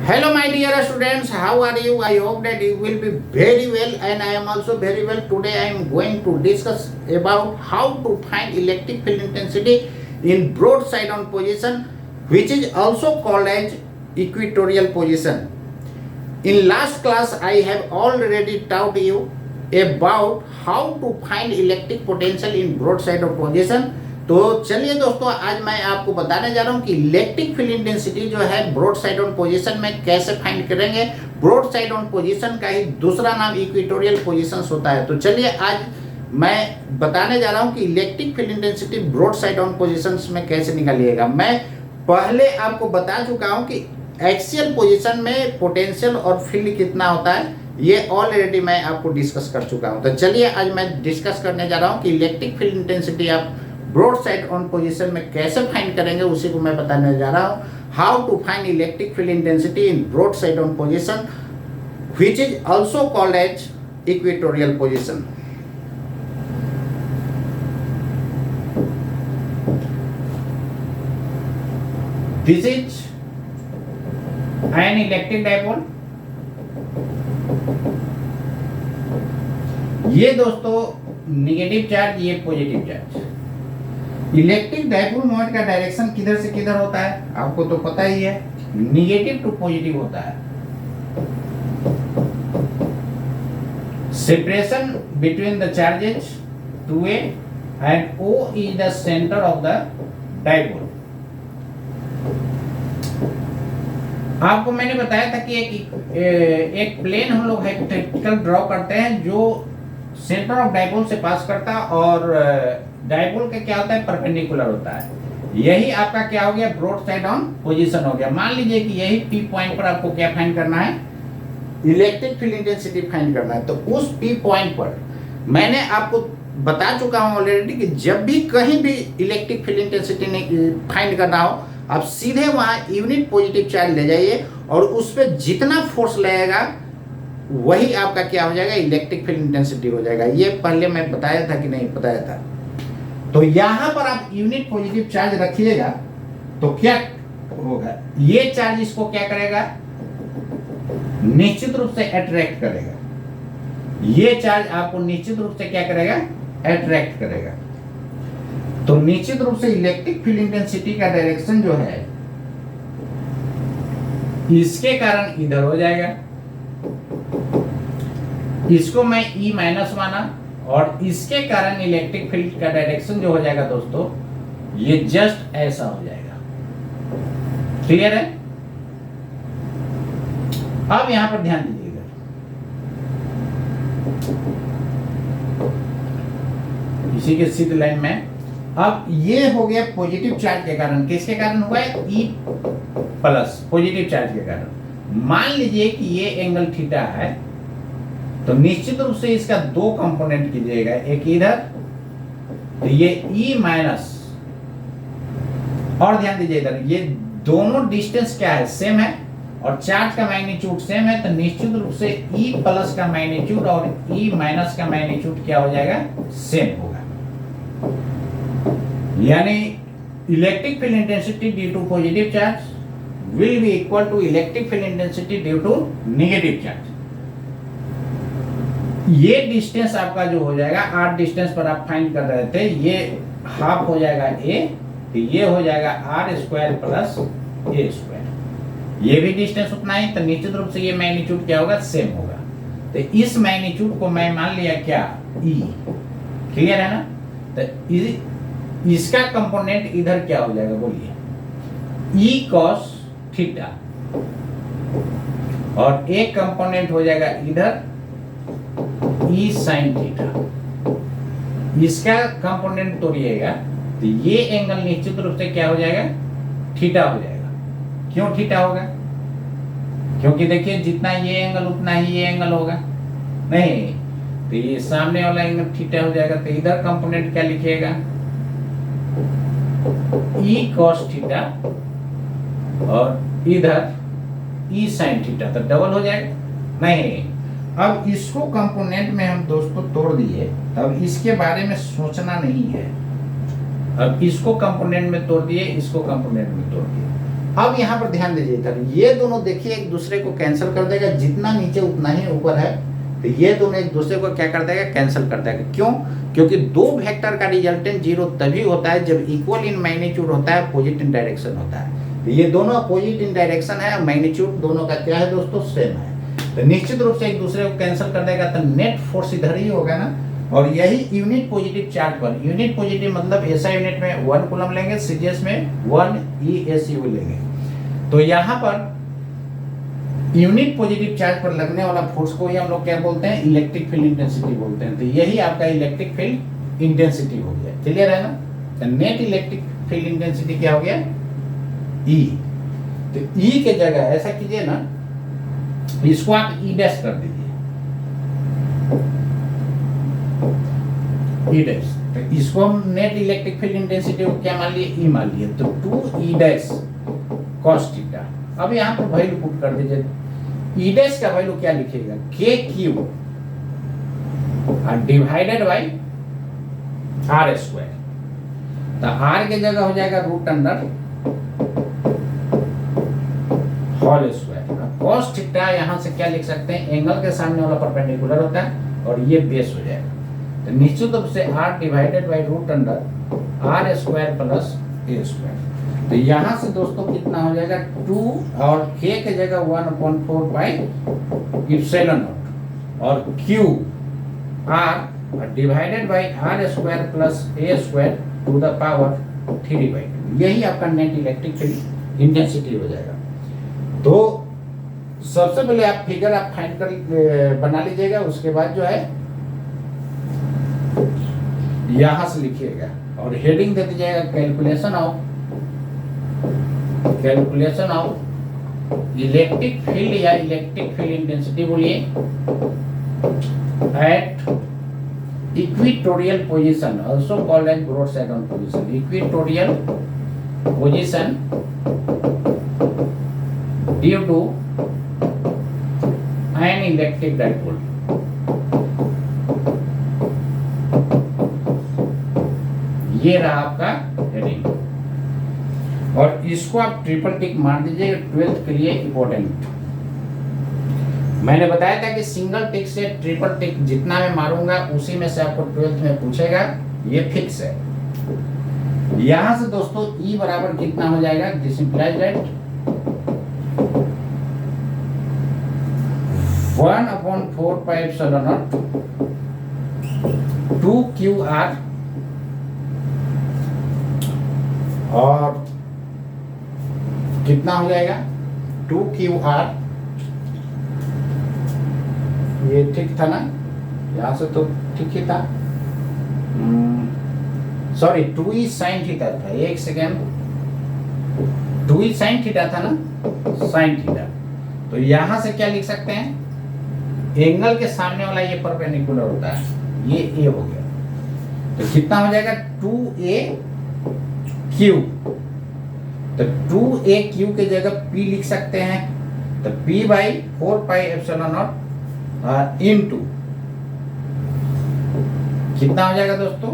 Hello, my dear students. How are you? I hope that you will be very well, and I am also very well. Today, I am going to discuss about how to find electric field intensity in broadside on position, which is also called as equatorial position. In last class, I have already taught you about how to find electric potential in broadside of position. तो चलिए दोस्तों, आज मैं आपको बताने जा रहा हूं कि इलेक्ट्रिक फील्ड इंटेंसिटी जो है ब्रॉड साइड ऑन पोजीशन में कैसे फाइंड करेंगे। ब्रॉड साइड ऑन पोजीशन का ही दूसरा नाम इक्वेटोरियल पोजीशंस होता है। तो चलिए आज मैं बताने जा रहा हूं कि electric field intensity broad side on positions में कैसे निकालिएगा। मैं पहले आपको बता चुका हूं कि एक्सियल पोजीशन में पोटेंशियल और फील्ड कितना होता है, ये ऑलरेडी मैं आपको डिस्कस कर चुका हूं। तो चलिए आज मैं डिस्कस करने जा रहा हूं कि इलेक्ट्रिक फील्ड इंटेंसिटी आप ब्रॉड साइड ऑन पोजीशन में कैसे फाइंड करेंगे, उसी को मैं बताने जा रहा हूं। How to find electric field intensity in broad side on position which is also called as equatorial position. This is an electric dipole. ये दोस्तों नेगेटिव चार्ज, ये positive charge. Electric dipole moment का डायरेक्शन किधर से किधर होता है आपको तो पता ही है, नेगेटिव टू पॉजिटिव होता है। Separation between the charges 2a and O is the centre of the dipole. आपको मैंने बताया था कि एक प्लेन हम लोग हाइपोथेटिकल ड्रॉ करते हैं जो सेंटर ऑफ डायपोल से पास करता और डायपोल का क्या होता है, परपेंडिकुलर होता है। यही आपका क्या हो गया, ब्रॉड साइड ऑन पोजीशन हो गया। मान लीजिए कि यही P पॉइंट पर आपको क्या फाइंड करना है, इलेक्ट्रिक फील्ड इंटेंसिटी फाइंड करना है। तो उस P पॉइंट पर मैंने आपको बता चुका हूं ऑलरेडी कि जब भी कहीं भी इलेक्ट्रिक फील्ड इंटेंसिटी फाइंड करना हो, आप सीधे वहां यूनिट पॉजिटिव चार्ज ले जाइए और उस पर जितना फोर्स लगेगा वही आपका क्या हो जाएगा, इलेक्ट्रिक फील्ड इंटेंसिटी हो जाएगा। ये पहले मैं बताया था कि नहीं बताया था। तो यहां पर आप यूनिट पॉजिटिव चार्ज रखिएगा तो क्या होगा, ये चार्ज इसको क्या करेगा, निश्चित रूप से अट्रैक्ट करेगा। ये चार्ज आपको निश्चित रूप से क्या करेगा, अट्रैक्ट करेगा। तो निश्चित रूप से इलेक्ट्रिक फील्ड इंटेंसिटी का डायरेक्शन जो है इसके कारण इधर हो जाएगा। इसको मैं E माइनस माना और इसके कारण इलेक्ट्रिक फील्ड का डायरेक्शन जो हो जाएगा दोस्तों, ये जस्ट ऐसा हो जाएगा। क्लियर है? अब यहां पर ध्यान दीजिएगा, इसी के सीधी लाइन में अब ये हो गया पॉजिटिव चार्ज के कारण। किसके कारण हुआ है, E प्लस पॉजिटिव चार्ज के कारण। मान लीजिए कि ये एंगल थीटा है, तो निश्चित रूप से इसका दो कंपोनेंट कीजिएगा, एक इधर, तो ये E माइनस, और ध्यान दीजिए इधर, ये दोनों डिस्टेंस क्या है, सेम है और चार्ज का मैग्नीट्यूड सेम है। तो निश्चित रूप से E प्लस का मैग्नीट्यूड और E माइनस का मैग्नीट्यूड क्या हो जाएगा, सेम होगा। यानी electric field intensity due to positive charge will be equal to electric field intensity due to negative charge। ये डिस्टेंस आपका जो हो जाएगा, R डिस्टेंस पर आप फाइंड कर रहे थे, ये हाफ हो जाएगा A, तो ये हो जाएगा R square plus A square. ये भी डिस्टेंस उतना ही, तो निश्चित रूप से ये मैग्नीट्यूड क्या होगा, सेम होगा। तो इस मैग्नीट्यूड को मैं मान लिया क्या, E। क्लियर है ना? तो इसका कंपोनेंट इधर क्या हो जाएगा, बोलिए, E cos थीटा, और एक कंपोनेंट हो जाएगा इधर E sin थीटा। इसका कंपोनेंट तोड़िएगा तो ये एंगल निश्चित रूप से क्या हो जाएगा, थीटा हो जाएगा। क्यों थीटा होगा, क्योंकि देखिए जितना ये एंगल उतना ही ये एंगल होगा, नहीं तो ये सामने वाला एंगल थीटा हो जाएगा। तो इधर कंपोनेंट क्या लिखिएगा, E cos थीटा, और इधर E sin थीटा, तो डबल हो जाएगा। नहीं, अब इसको कंपोनेंट में हम दोस्तों तोड़ दिए, अब इसके बारे में सोचना नहीं है। अब इसको कंपोनेंट में तोड़ दिए, इसको कंपोनेंट में तोड़ दिए, अब यहाँ पर ध्यान दीजिए इधर, ये दोनों देखिए एक दूसरे को कैंसिल कर देगा, जितना नीचे उतना ही ऊपर है, तो ये दोनों एक दूसरे को क्या कर देगा, कैंसिल कर देगा। क्यों? क्योंकि दो वेक्टर का रिजल्टेंट जीरो तभी होता है जब इक्वल इन मैग्नीट्यूड होता है, अपोजिट इन डायरेक्शन होता है। तो ये दोनों अपोजिट इन डायरेक्शन है, मैग्नीट्यूड दोनों का क्या है दोस्तों, सेम है। तो निश्चित रूप से एक दूसरे को कैंसिल कर देगा, तो नेट फोर्स इधर ही होगा ना। और यही यूनिट पॉजिटिव चार्ज पर, यूनिट पॉजिटिव मतलब ऐसा यूनिट में 1 कूलम लेंगे, सीजीएस में 1 ESU लेंगे। तो यहाँ पर यूनिट पॉजिटिव चार्ज पर लगने वाला फोर्स को ही हम लोग क्या बोलते हैं, इलेक्ट्रिक फील्ड इंटेंसिटी बोलते हैं। तो यही आपका इलेक्ट्रिक फील्ड इंटेंसिटी हो गया। क्लियर है ना? तो नेट इलेक्ट्रिक फील्ड इंटेंसिटी क्या हो गया, E। तो E के जगह ऐसा कीजिए ना, इसको आप E डैश कर दीजिए, E डैश। तो इसको हम नेट इलेक्ट्रिक फील्ड इंटेंसिटी को क्या मान लिए, E मान लिए। तो 2E डैश cos थीटा। अब यहाँ पर वैल्यू पुट कर दीजिए, E डैश का वैल्यू क्या लिखिएगा, KQ divided by R square. तो R के जगह हो जाएगा root under whole square. cos theta यहाँ से क्या लिख सकते हैं, एंगल के सामने वाला परपेंडिकुलर होता है और ये बेस हो जाएगा। तो निश्चित रूप से R divided by root under R square plus A square. तो यहाँ से दोस्तों कितना हो जाएगा, 2 और K के जगह 1/4 पाई इप्सिलॉन नॉट और Q R divided by R square plus A square to the power 3/2। यही आपका नेट इलेक्ट्रिक फील्ड इंटेंसिटी हो जाएगा। तो सबसे पहले आप फिगर आप फाइंड कर बना लीजिएगा, उसके बाद जो है यहां से लिखिएगा और हेडिंग दे दीजिएगा कैलकुलेशन ऑफ इलेक्ट्रिक फील्ड या इलेक्ट्रिक फील्ड इंटेंसिटी बोलिए at equatorial position, also called as broadside on position. Equatorial position due to an electric dipole. ये रहा आपका हेडिंग और इसको आप ट्रिपल टिक मार दीजिए, 12th के लिए इंपॉर्टेंट। मैंने बताया था कि सिंगल टिक से ट्रिपल टिक जितना मैं मारूंगा उसी में से आपको 12th में पूछेगा, ये फिक्स है। यहां से दोस्तों E बराबर कितना हो जाएगा, this implies that 1/4 pi epsilon not 2QR और कितना हो जाएगा 2QR। ये ठीक था ना, यहां से तो ठीक ही था, सॉरी 2E sin थीटा था, एक सेकेंड, 2E sin थीटा था ना, sin थीटा। तो यहां से क्या लिख सकते हैं, एंगल के सामने वाला ये परपेंडिकुलर होता है, ये A हो गया। तो कितना हो जाएगा 2AQ। तो 2AQ के जगह P लिख सकते हैं, तो P/4 pi epsilon not into कितना हो जाएगा दोस्तों,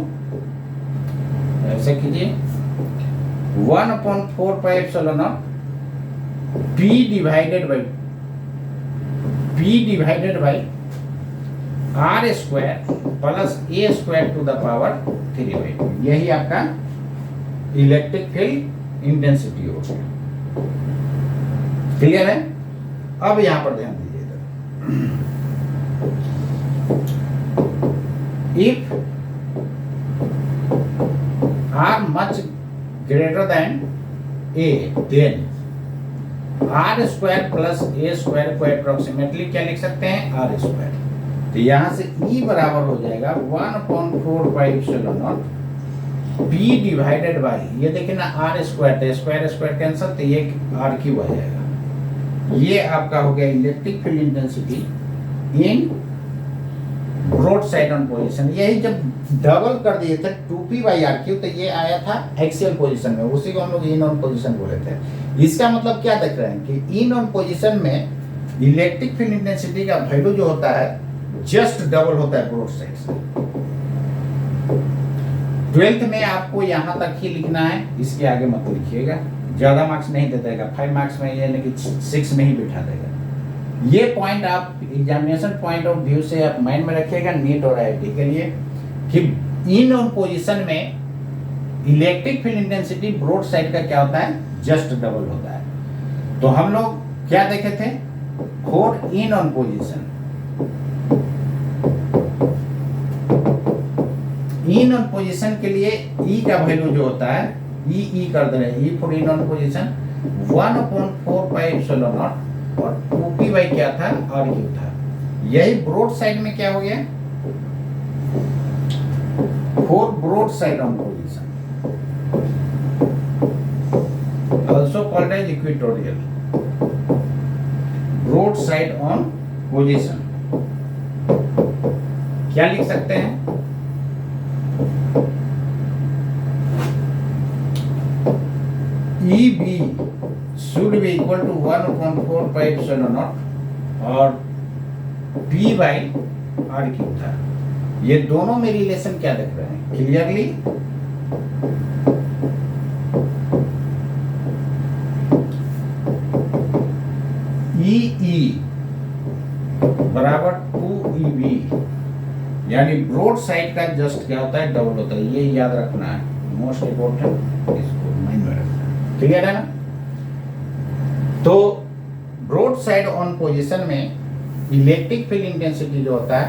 ऐसे कीजिए 1/4 pi epsilon naught P divided by R square plus A square to the power 3/2। यही आपका इलेक्ट्रिक फील्ड इंटेंसिटी हो गया। क्लियर है? अब यहां पर ध्यान दीजिएगा, if R much greater than A, then R square plus A square को अप्रोक्सीमेटली क्या लिख सकते हैं, R स्क्वायर। तो यहां से E बराबर हो जाएगा 1/4 pi epsilon naught P divided by, ये देखिए ना R स्क्वायर, तो स्क्वायर स्क्वायर कैंसिल, तो ये R क्यूब आ जाएगा। ये आपका हो गया electric field intensity in broad side on position. यही जब डबल कर दिए थे 2P/R3, तो ये आया था एक्सियल पोजीशन में, उसी को हम लोग इन ऑन पोजीशन बोले थे। इसका मतलब क्या देख रहे हैं कि इन ऑन पोजीशन में इलेक्ट्रिक फील्ड इंटेंसिटी का वैल्यू जो होता है जस्ट डबल होता है ब्रॉड साइड से। 12th में आपको यहां तक ही लिखना है, इसके आगे मत लिखिएगा, ज़्यादा मार्क्स नहीं दे देगा, 5 मार्क्स में यानी कि 6 में ही बिठा देगा। ये पॉइंट आप एग्जामिनेशन पॉइंट ऑफ व्यू से आप माइंड में रखिएगा नीट और आईआईटी के लिए कि इन ऑन पोजीशन में electric field intensity broad side का क्या होता है, जस्ट डबल होता है। तो हम लोग क्या देखे थे, for in on position, in on position के लिए ई का वैल्यू जो होता है ई कर दे रहे हैं, E for in on position 1/4πε0 और 2p बाई क्या था, आर क्यू था। यही ब्रॉड साइड में क्या हो गया, for broad side on position also called as equatorial, broad side on position, क्या लिख सकते हैं, EB should be equal to 1/4πε0 और P by RQ था। ये दोनों में रिलेशन क्या देख रहे हैं क्लियरली, EE बराबर 2EB यानी ब्रॉड साइड का जस्ट क्या होता है, डबल होता है। ये याद रखना है, मोस्ट इंपोर्टेंट, इसको माइंड में रखना है, क्लियर है ना। तो ब्रॉड साइड ऑन पोजीशन में इलेक्ट्रिक फील्ड इंटेंसिटी जो होता है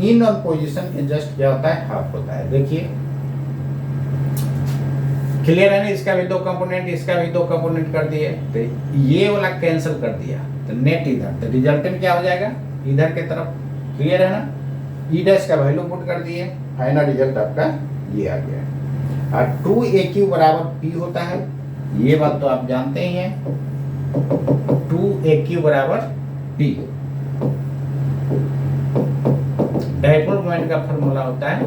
इन ऑन पोजीशन के जस्ट क्या होता है, हाफ होता है। देखिए क्लियर है ना, इसका भी 2 कंपोनेंट, इसका भी 2 कंपोनेंट कर दिए, तो ये वाला कैंसिल कर दिया, तो नेट इधर, तो रिजल्टेंट क्या हो जाएगा, इधर के तरफ, क्लियर है ना। ई डैश का वैल्यू पुट कर दिए, फाइनल रिजल्ट आपका ये आ गया। और 2AQ बराबर P होता है, ये बात तो आप जानते ही हैं, 2AQ बराबर P। डाइपोल मोमेंट का फॉर्मूला होता है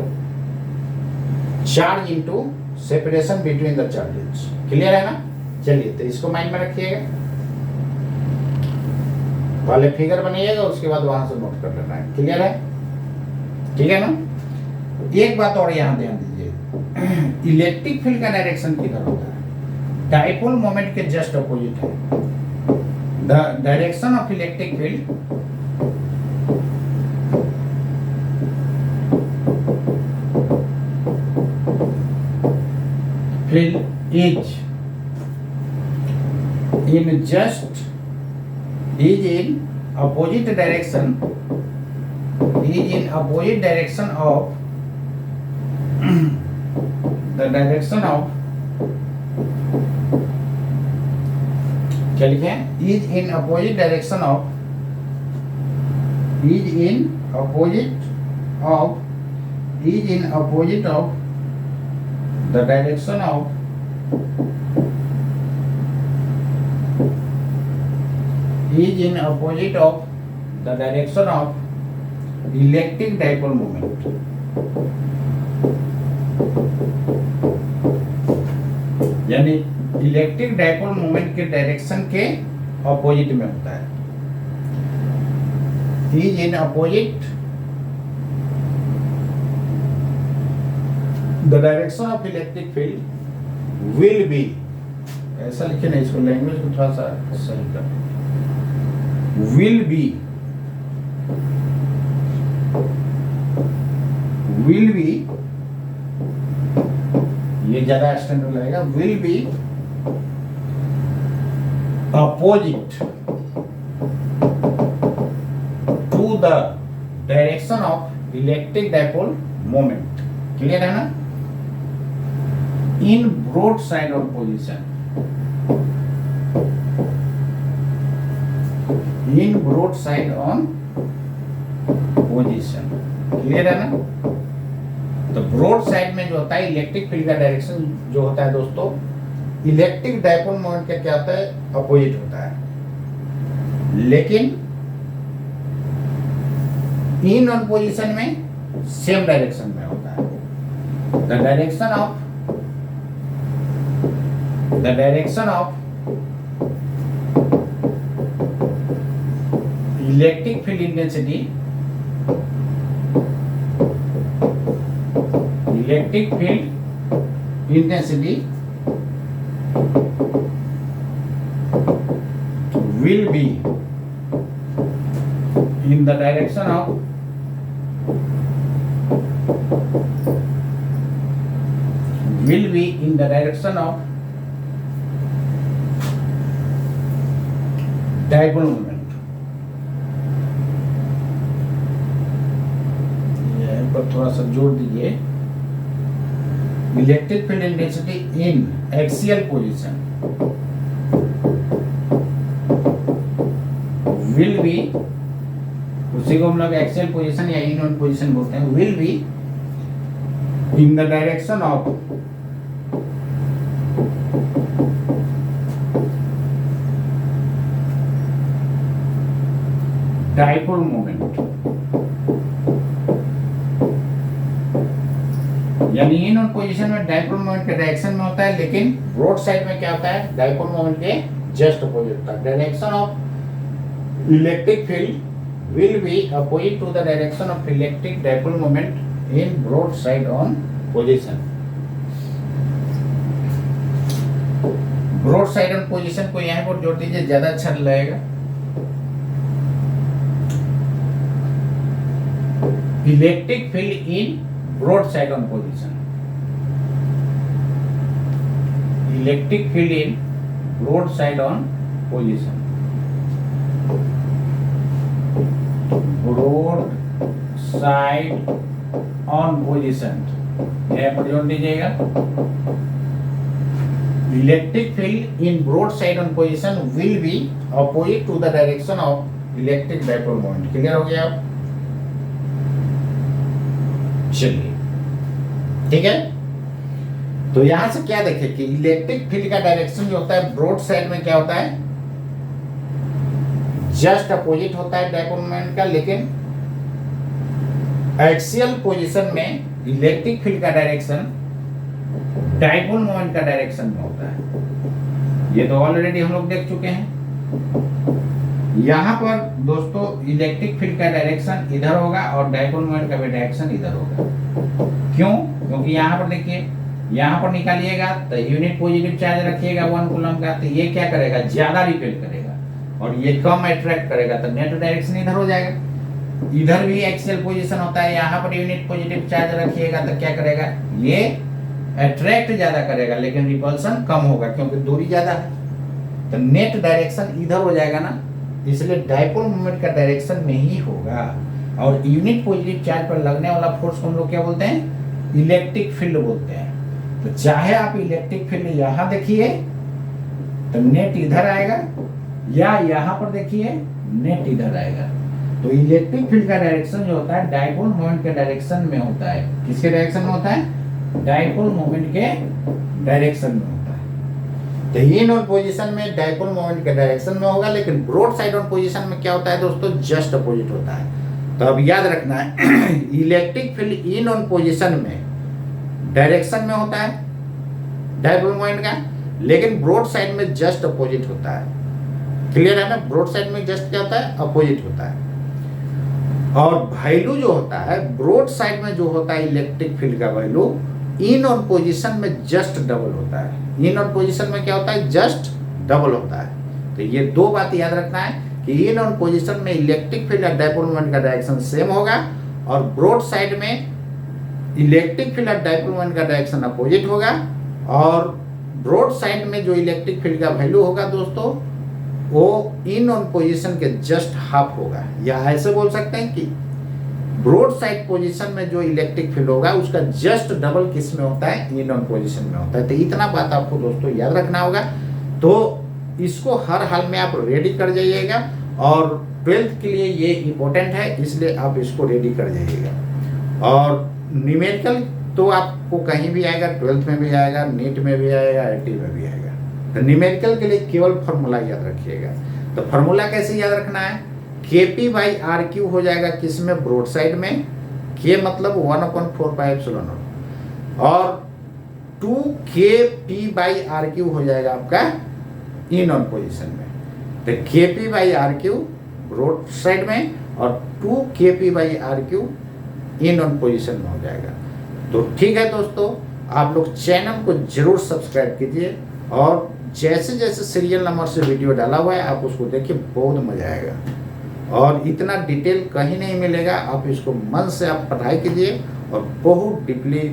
charge into separation between the charges, clear है ना। चलिए तो इसको माइंड में रखिएगा, पहले फिगर बनाइएगा, उसके बाद वहां से नोट कर लेना है, क्लियर है, ठीक है ना। एक बात और यहां ध्यान दीजिए, इलेक्ट्रिक फील्ड का डायरेक्शन किधर होता है, डाइपोल मोमेंट के जस्ट अपोजिट है। The direction of electric field is in opposite direction of the direction of, क्या लिखे हैं, is in opposite direction of the direction of electric dipole moment। यानी इलेक्ट्रिक डाइपोल मोमेंट के direction के opposite में होता है, is in opposite the direction of electric field will B, ऐसा लिखे ना, इसको लैंग्वेज को थोड़ा सा सही कर, विल बी ये ज्यादा स्टैंडर्ड रहेगा, will be opposite to the direction of electric dipole moment, clear है ना, in broad side of position, in broad side on position, clear है ना। तो ब्रॉड साइड में जो होता है इलेक्ट्रिक फील्ड का डायरेक्शन जो होता है दोस्तों, इलेक्ट्रिक डाइपोल मोमेंट का क्या होता है, अपोजिट होता है। लेकिन इन ऑन पोजीशन में सेम डायरेक्शन में होता है। The direction of electric field intensity, will be in the direction of dipole moment. यहाँ पर थोड़ा सा जोड़ दीजिए, electric field intensity in axial position will B, उसी को हम लोग एक्सियल पोजीशन या इनवर्ड पोजीशन बोलते हैं, will be in the direction of dipole moment. यानी इन और पोजीशन में डाइपोल मोमेंट के डायरेक्शन में होता है, लेकिन ब्रॉड साइड में क्या होता है, डाइपोल मोमेंट के जस्ट अपोजिट होता है। Direction of electric field will be opposite to the direction of electric dipole moment in broad side on position. Broad side on position को यहाँ पर जोड़ दीजिए, ज्यादा अच्छा लगेगा। Electric field in broad side on position, electric field in broad side on position, broad side on position, यह पर जोड़ दीजिएगा। Electric field in broad side on position will be opposite to the direction of electric dipole moment. Clear हो गया? चलिए, ठीक है। तो यहां से क्या देखें कि इलेक्ट्रिक फील्ड का डायरेक्शन जो होता है ब्रॉड साइड में क्या होता है, जस्ट अपोजिट होता है डाइपोल मोमेंट का, लेकिन एक्सियल पोजीशन में इलेक्ट्रिक फील्ड का डायरेक्शन डाइपोल मोमेंट का डायरेक्शन में होता है। ये तो ऑलरेडी हम लोग देख चुके हैं। यहाँ पर दोस्तों इलेक्ट्रिक फील्ड का डायरेक्शन इधर होगा और डाइपोल मोमेंट का भी डायरेक्शन इधर होगा। क्यों? क्योंकि यहाँ पर देखिए, यहाँ पर निकालिएगा तो यूनिट पॉजिटिव चार्ज रखिएगा 1 कूलम का, तो ये क्या करेगा, ज्यादा रिपेल करेगा और ये कम अट्रैक्ट करेगा, तो नेट डायरेक्शन इधर हो जाएगा। इधर भी एक्सियल पोजीशन होता है, यहाँ पर यूनिट पॉजिटिव चार्ज रखिएगा तो क्या करेगा, ये अट्रैक्ट ज्यादा करेगा लेकिन रिपल्सन कम होगा क्योंकि दूरी ज्यादा है, तो नेट डायरेक्शन इधर हो जाएगा ना, इसलिए डाइपोल मोमेंट का डायरेक्शन में ही होगा। और यूनिट पॉजिटिव चार्ज पर लगने वाला फोर्स को हम लोग क्या बोलते हैं, इलेक्ट्रिक फील्ड बोलते हैं। तो चाहे आप इलेक्ट्रिक फील्ड यहाँ देखिए तो नेट इधर आएगा, या यहाँ पर देखिए नेट इधर आएगा। तो इलेक्ट्रिक फील्ड का डायरेक्शन जो होता है डाइपोल मोमेंट के डायरेक्शन में होता है। किसके डायरेक्शन में होता है, डाइपोल मोमेंट के डायरेक्शन में होता है। तो इन ऑन पोजीशन में डाइपोल मोमेंट के डायरेक्शन में होगा, लेकिन ब्रॉड साइड ऑन पोजीशन में क्या होता है दोस्तों, जस्ट अपोजिट होता है। तो अब याद रखना है electric field in on position में डायरेक्शन में होता है डाइपोल मोमेंट का, लेकिन ब्रॉड साइड में जस्ट अपोजिट होता है। क्लियर है ना? ब्रॉड साइड में जस्ट क्या होता है, अपोजिट होता है। और वैल्यू जो होता है ब्रॉड साइड में जो होता है इलेक्ट्रिक फील्ड का वैल्यू इन ऑन पोजीशन में जस्ट डबल होता है। इन ऑन पोजीशन में क्या होता है, जस्ट डबल होता है। तो ये दो बात याद रखना है कि इन ऑन पोजीशन में इलेक्ट्रिक फील्ड और डाइपोल मोमेंट का डायरेक्शन सेम होगा, और ब्रॉड साइड में इलेक्ट्रिक फील्ड और डाइपोल मोमेंट का डायरेक्शन अपोजिट होगा। और ब्रॉड साइड में जो इलेक्ट्रिक फील्ड का वैल्यू होगा दोस्तों वो इन ऑन पोजीशन के जस्ट हाफ होगा, या ऐसे बोल सकते हैं कि ब्रॉड साइड पोजीशन में जो इलेक्ट्रिक फील्ड होगा उसका जस्ट डबल किस में होता है, इन ऑन पोजीशन में होता है। तो इतना बात आपको दोस्तों याद रखना होगा। तो इसको हर हाल में आप रेडी कर जाइएगा, और 12th के लिए ये इम्पोर्टेंट है, इसलिए आप इसको रेडी कर जाइएगा। और न्यूमेरिकल तो आपको कहीं भी आएगा, 12th में भी आएगा, नीट में भी आएगा, IIT में भी आएगा। तो न्यूमेरिकल के लिए केवल फार्मूला याद रखिएगा। तो फार्मूला कैसे याद रखना है, KP/RQ हो जाएगा किसमें, ब्रॉड साइड में। K मतलब 1/4πε0, और 2KP/RQ हो जाएगा आपका इन ऑन पोजीशन में। तो KP/RQ ब्रॉड साइड में और 2KP/RQ इन ऑन पोजीशन में हो जाएगा। तो ठीक है दोस्तों, आप लोग चैनल को जरूर सब्सक्राइब कीजिए और जैसे जैसे सीरियल नंबर से वीडियो डाला हुआ है आप उसको देखिए, बहुत मज़ा आएगा और इतना डिटेल कहीं नहीं मिलेगा। आप इसको मन से आप पढ़ाई कीजिए और बहुत डीपली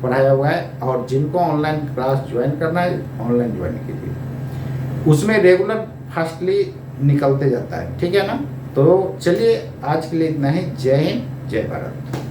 पढ़ाया हुआ है। और जिनको ऑनलाइन क्लास ज्वाइन करना है ऑनलाइन ज्वाइन कीजिए, उसमें रेगुलर फास्टली निकलते जाता है, ठीक है ना। तो चलिए आज के लिए इतना ही। जय हिंद, जय भारत।